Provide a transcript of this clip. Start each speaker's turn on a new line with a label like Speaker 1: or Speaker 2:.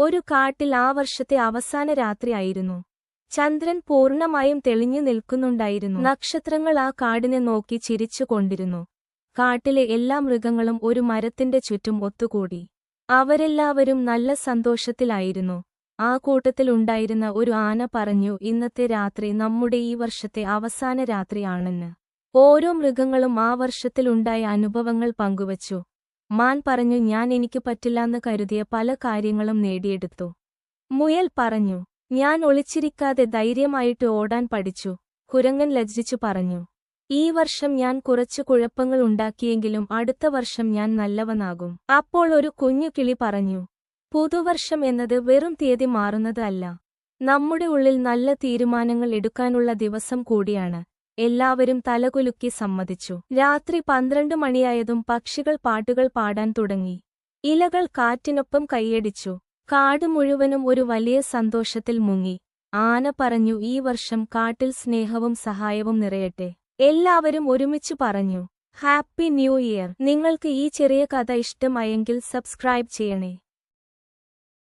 Speaker 1: ഒരു കാട്ടിൽ ആ വർഷത്തെ അവസാന രാത്രിയായിരുന്നു. ചന്ദ്രൻ പൂർണ്ണമായും തെളിഞ്ഞു നിൽക്കുന്നുണ്ടായിരുന്നു. നക്ഷത്രങ്ങൾ ആ കാടിനെ നോക്കി ചിരിച്ചുകൊണ്ടിരുന്നു. കാട്ടിലെ എല്ലാ മൃഗങ്ങളും ഒരു മരത്തിന്റെ ചുറ്റും ഒത്തുകൂടി. അവരെല്ലാവരും നല്ല സന്തോഷത്തിലായിരുന്നു. ആ കൂട്ടത്തിൽ ഉണ്ടായിരുന്ന ഒരു ആന പറഞ്ഞു, ഇന്നത്തെ രാത്രി നമ്മുടെ ഈ വർഷത്തെ അവസാന രാത്രിയാണെന്ന്. ഓരോ മൃഗങ്ങളും ആ വർഷത്തിലുണ്ടായ അനുഭവങ്ങൾ പങ്കുവച്ചു. മാൻ പറഞ്ഞു, ഞാൻ എനിക്ക് പറ്റില്ലാന്ന് കരുതിയ പല കാര്യങ്ങളും നേടിയെടുത്തു. മുയൽ പറഞ്ഞു, ഞാൻ ഒളിച്ചിരിക്കാതെ ധൈര്യമായിട്ട് ഓടാൻ പഠിച്ചു. കുരങ്ങൻ ലജ്ജിച്ചു പറഞ്ഞു, ഈ വർഷം ഞാൻ കുറച്ചു കുഴപ്പങ്ങൾ ഉണ്ടാക്കിയെങ്കിലും അടുത്ത വർഷം ഞാൻ നല്ലവനാകും. അപ്പോൾ ഒരു കുഞ്ഞു കിളി പറഞ്ഞു, പുതുവർഷം എന്നത് വെറും തീയതി മാറുന്നത് അല്ല, നമ്മുടെ ഉള്ളിൽ നല്ല തീരുമാനങ്ങൾ എടുക്കാനുള്ള ദിവസം കൂടിയാണ്. എല്ലാവരും തലകുലുക്കി സമ്മതിച്ചു. രാത്രി 12 മണിയായതും പക്ഷികൾ പാട്ടുകൾ പാടാൻ തുടങ്ങി. ഇലകൾ കാറ്റിനൊപ്പം കൈയടിച്ചു. കാട് മുഴുവനും ഒരു വലിയ സന്തോഷത്തിൽ മുങ്ങി. ആന പറഞ്ഞു, ഈ വർഷം കാട്ടിൽ സ്നേഹവും സഹായവും നിറയട്ടെ. എല്ലാവരും ഒരുമിച്ചു പറഞ്ഞു, ഹാപ്പി ന്യൂ ഇയർ. നിങ്ങൾക്ക് ഈ ചെറിയ കഥ ഇഷ്ടമായെങ്കിൽ സബ്സ്ക്രൈബ് ചെയ്യണേ.